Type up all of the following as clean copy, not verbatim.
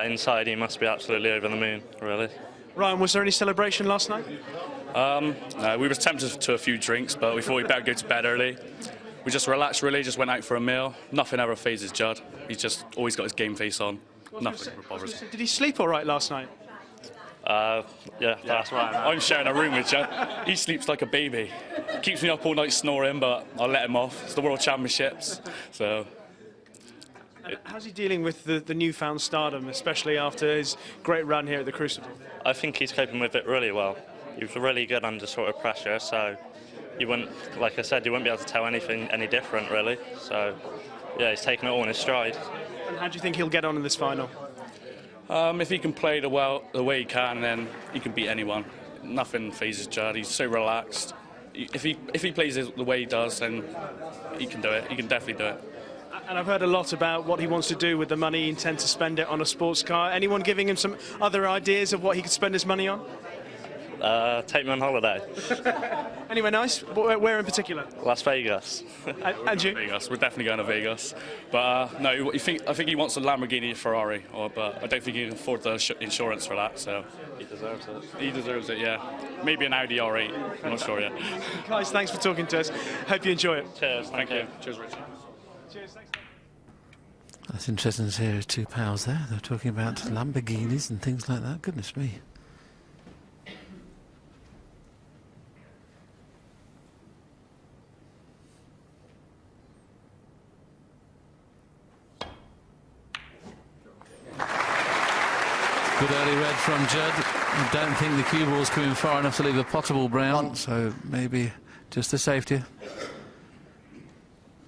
inside, he must be absolutely over the moon, really. Ryan, was there any celebration last night? No, we were tempted to a few drinks, but we thought we'd better go to bed early. We just relaxed, really, just went out for a meal. Nothing ever phases Judd. He's just always got his game face on. Nothing bothers him. Did he sleep all right last night? Yeah, that's right. I'm sharing a room with Judd. He sleeps like a baby. Keeps me up all night snoring, but I'll let him off. It's the World Championships, so... How's he dealing with the newfound stardom, especially after his great run here at the Crucible? I think he's coping with it really well. He was really good under sort of pressure, so you wouldn't, like I said, you wouldn't be able to tell anything any different, really. So, yeah, he's taking it all in his stride. And how do you think he'll get on in this final? If he can play the way he can, then he can beat anyone. Nothing phases Judd. He's so relaxed. If he plays the way he does, then he can do it. He can definitely do it. And I've heard a lot about what he wants to do with the money. He intends to spend it on a sports car. Anyone giving him some other ideas of what he could spend his money on? Take me on holiday. Anywhere nice? Where in particular? Las Vegas. And you? Vegas. We're definitely going to Vegas. But no, I think he wants a Lamborghini or Ferrari, but I don't think he can afford the insurance for that. So He deserves it. he deserves it, yeah. Maybe an Audi R8. I'm not sure yet. Guys, thanks for talking to us. Hope you enjoy it. Cheers. Thank you. Cheers, Richard. Cheers, thanks. That's interesting to hear two pals there. They're talking about Lamborghinis and things like that. Goodness me. Good early red from Judd. I don't think the cue ball's coming far enough to leave a potable brown, so maybe just a safety.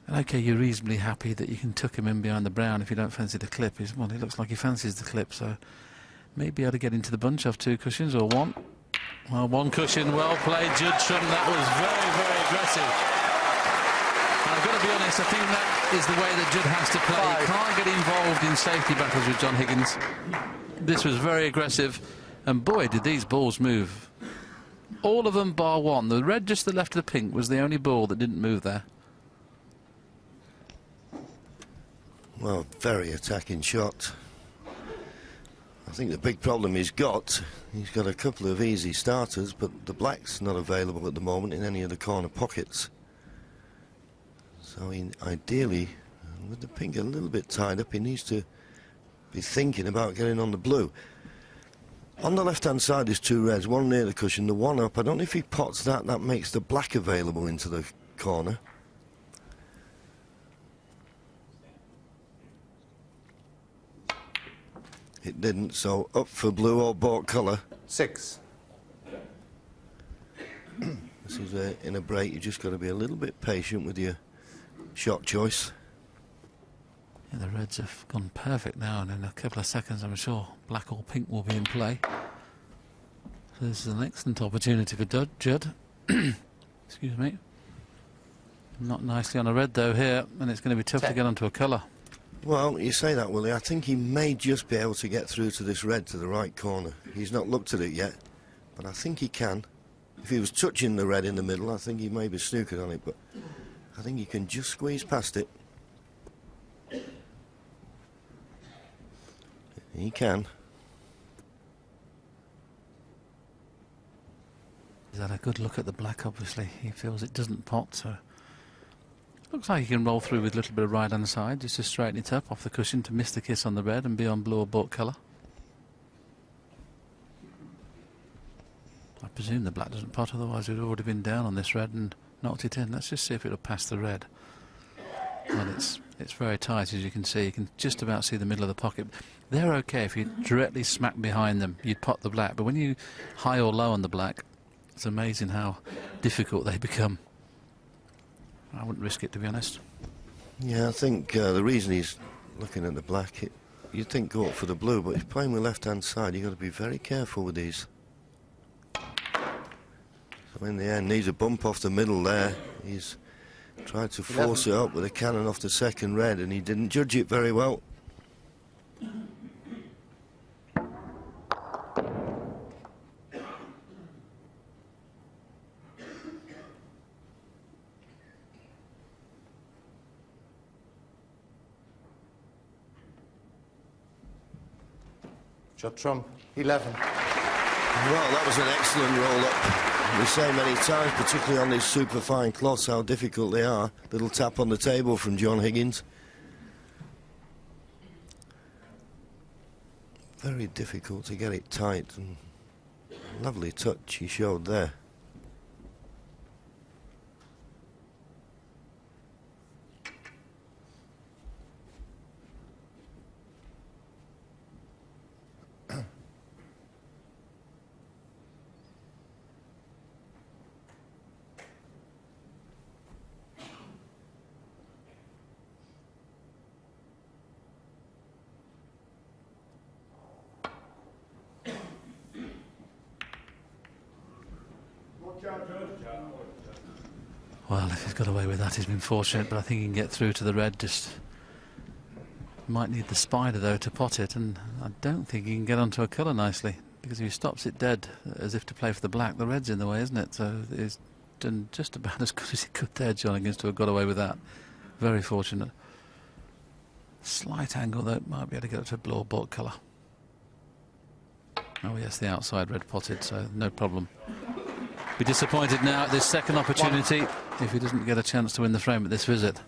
And okay, you're reasonably happy that you can tuck him in behind the brown if you don't fancy the clip. Well, he looks like he fancies the clip, so maybe able to get into the bunch off two cushions or one. Well, one cushion, well played, Judd Trump. That was very, very aggressive. And I've got to be honest, I think that is the way that Judd has to play. He can't get involved in safety battles with John Higgins. This was very aggressive, and boy, did these balls move. All of them bar one. The red just to the left of the pink was the only ball that didn't move there. Well, very attacking shot. I think the big problem he's got a couple of easy starters, but the black's not available at the moment in any of the corner pockets. So ideally, with the pink a little bit tied up, he needs to be thinking about getting on the blue. On the left-hand side there's two reds, one near the cushion, the one up. I don't know if he pots that makes the black available into the corner. It didn't, so up for blue or bought colour. 6. This is in a break, you just got to be a little bit patient with your shot choice. Yeah, the reds have gone perfect now, and in a couple of seconds I'm sure black or pink will be in play. So this is an excellent opportunity for Judd. Excuse me. Not nicely on a red though here, and it's going to be tough to get onto a colour. Well, you say that, Willie. I think he may just be able to get through to this red to the right corner. He's not looked at it yet, but I think he can. If he was touching the red in the middle, I think he may be snookered on it, but I think he can just squeeze past it. He can. He's had a good look at the black, obviously. He feels it doesn't pot, so... Looks like he can roll through with a little bit of right-hand side, just to straighten it up off the cushion to miss the kiss on the red and be on blue or bought colour. I presume the black doesn't pot, otherwise we'd already been down on this red and knocked it in. Let's just see if it'll pass the red. Well, it's very tight, as you can see. You can just about see the middle of the pocket. They're okay if you directly smack behind them, you'd pot the black. But when you high or low on the black, it's amazing how difficult they become. I wouldn't risk it, to be honest. Yeah, I think the reason he's looking at the black, you'd think go up for the blue, but he's playing with left-hand side. You've got to be very careful with these. So in the end, needs a bump off the middle there. He's tried to force it up with a cannon off the second red, and he didn't judge it very well. Judd trump, 11. Well, that was an excellent roll-up. We say many times, particularly on these superfine cloths, how difficult they are. Little tap on the table from John Higgins. Very difficult to get it tight, and lovely touch he showed there. Well, if he's got away with that, he's been fortunate, but I think he can get through to the red. Just might need the spider, though, to pot it, and I don't think he can get onto a colour nicely, because if he stops it dead, as if to play for the black, the red's in the way, isn't it? So he's done just about as good as he could there, John Higgins, to have got away with that. Very fortunate. Slight angle, though, might be able to get up to a blue or bought colour. Oh, yes, the outside red potted, so no problem. Be disappointed now at this second opportunity if he doesn't get a chance to win the frame at this visit.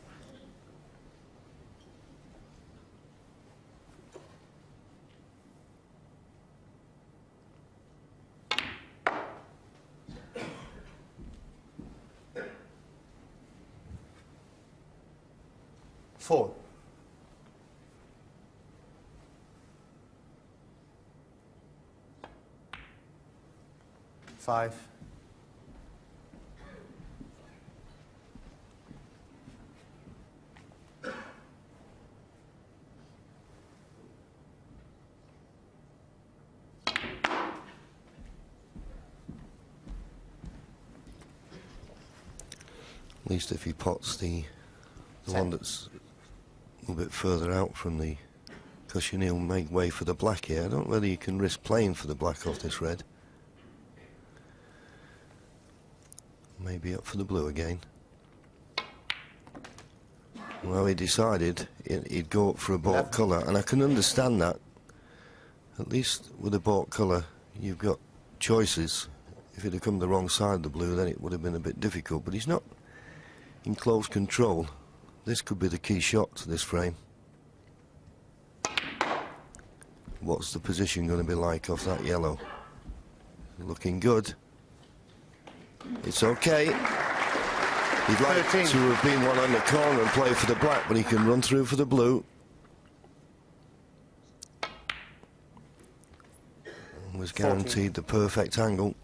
Four. Five. At least if he pots the one that's a little bit further out from the cushion, he'll make way for the black here. I don't know whether you can risk playing for the black off this red. Maybe up for the blue again. Well, he decided he'd go up for a bought colour, and I can understand that. At least with a bought colour, you've got choices. If it had come the wrong side of the blue, then it would have been a bit difficult, but he's not in close control. This could be the key shot to this frame. What's the position going to be like off that yellow? Looking good. It's okay. He'd like 13. to have been one on the corner and play for the black, but he can run through for the blue. And was guaranteed 14. the perfect angle.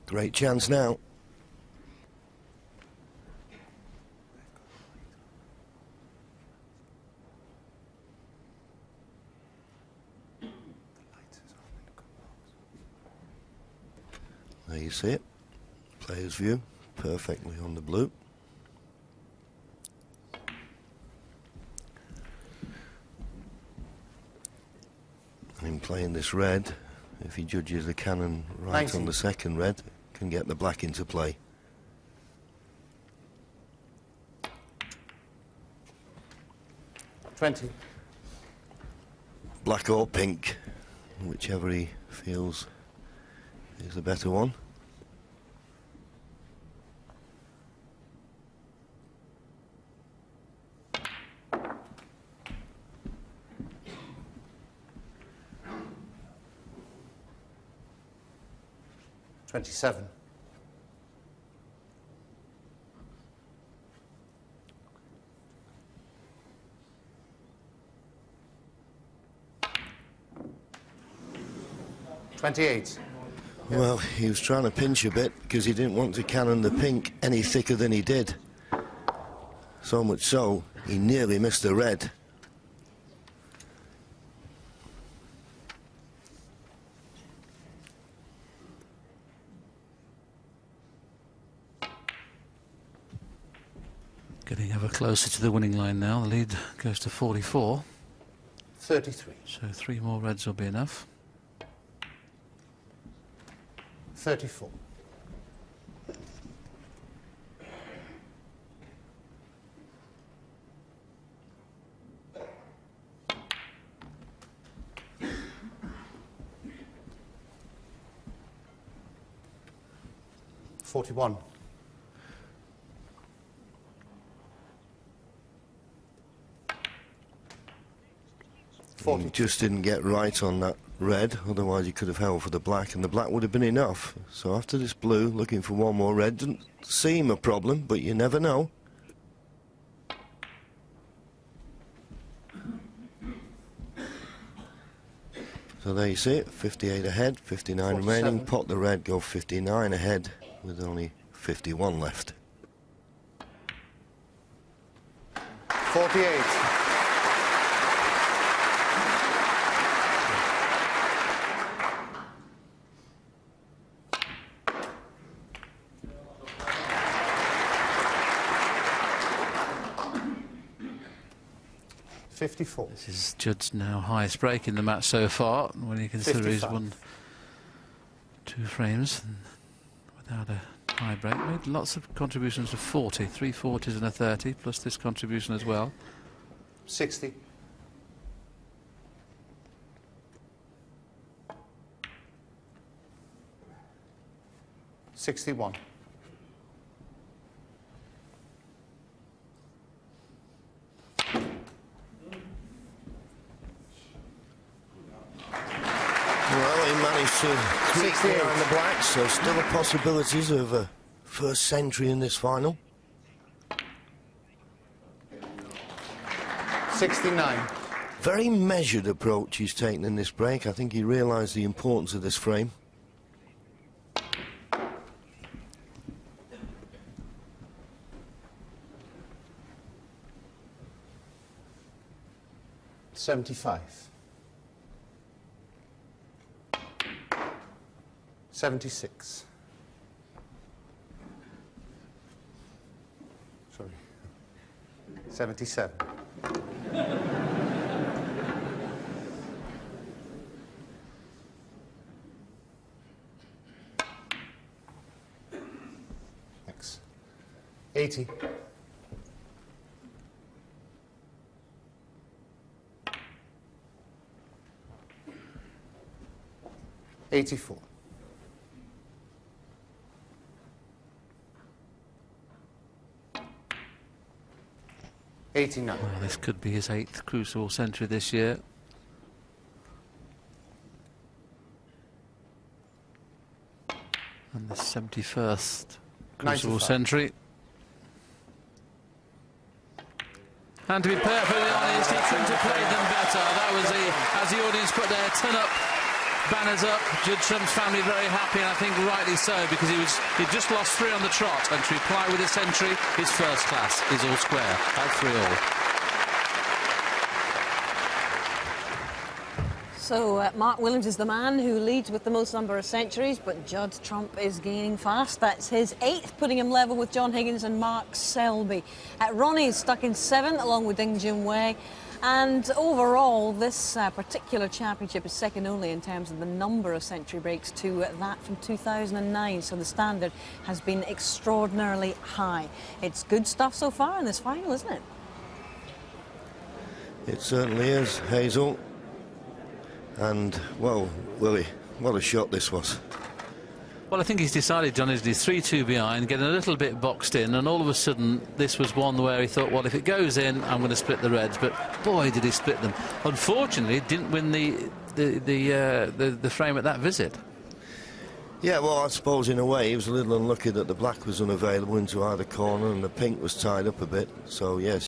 Great chance now. There you see it, player's view, perfectly on the blue. And in playing this red, if he judges the cannon right 19. on the second red, can get the black into play. $20. Black or pink, whichever he feels is the better one. $27. $28. Well, he was trying to pinch a bit because he didn't want to cannon the pink any thicker than he did. So much so, he nearly missed the red. Getting ever closer to the winning line now. The lead goes to 44. 33. So 3 more reds will be enough. 34. 41. He just didn't get right on that red, otherwise he could have held for the black, and the black would have been enough. So after this blue, looking for one more red, doesn't seem a problem, but you never know. So there you see it, 58 ahead, 59 remaining. Pot the red, go 59 ahead with only 51 left. 48. This is Judd's now highest break in the match so far, when you consider 55. he's won 2 frames and without a tie break. Made lots of contributions of 40, 3 40s and a 30, plus this contribution as well. 60. 61. Well, he managed to creep 68. behind the blacks, so still the possibilities of a first century in this final. 69. Very measured approach he's taken in this break. I think he realised the importance of this frame. $75. 76. Sorry. 77. Thanks. 80. 84. 89. Well, this could be his 8th Crucible century this year. And the 71st Crucible 95. century. And to be perfectly honest, he couldn't have played them better. That was as the audience put their turn-up banners up, Judd Trump's family very happy, and I think rightly so, because he'd just lost 3 on the trot, and to reply with a century, his first class is all square at 3 all. So Mark Williams is the man who leads with the most number of centuries, but Judd Trump is gaining fast. That's his 8th, putting him level with John Higgins and Mark Selby. Ronnie is stuck in 7th, along with Ding Junhui. And overall, this particular championship is second only in terms of the number of century breaks to that from 2009. So the standard has been extraordinarily high. It's good stuff so far in this final, isn't it? It certainly is, Hazel. And, well, Willie, what a shot this was. Well, I think he's decided, John, is he's 3-2 behind, getting a little bit boxed in, and all of a sudden this was one where he thought, well, if it goes in, I'm going to split the reds. But boy, did he split them. Unfortunately, he didn't win the frame at that visit. Yeah, well, I suppose in a way he was a little unlucky that the black was unavailable into either corner and the pink was tied up a bit. So yes.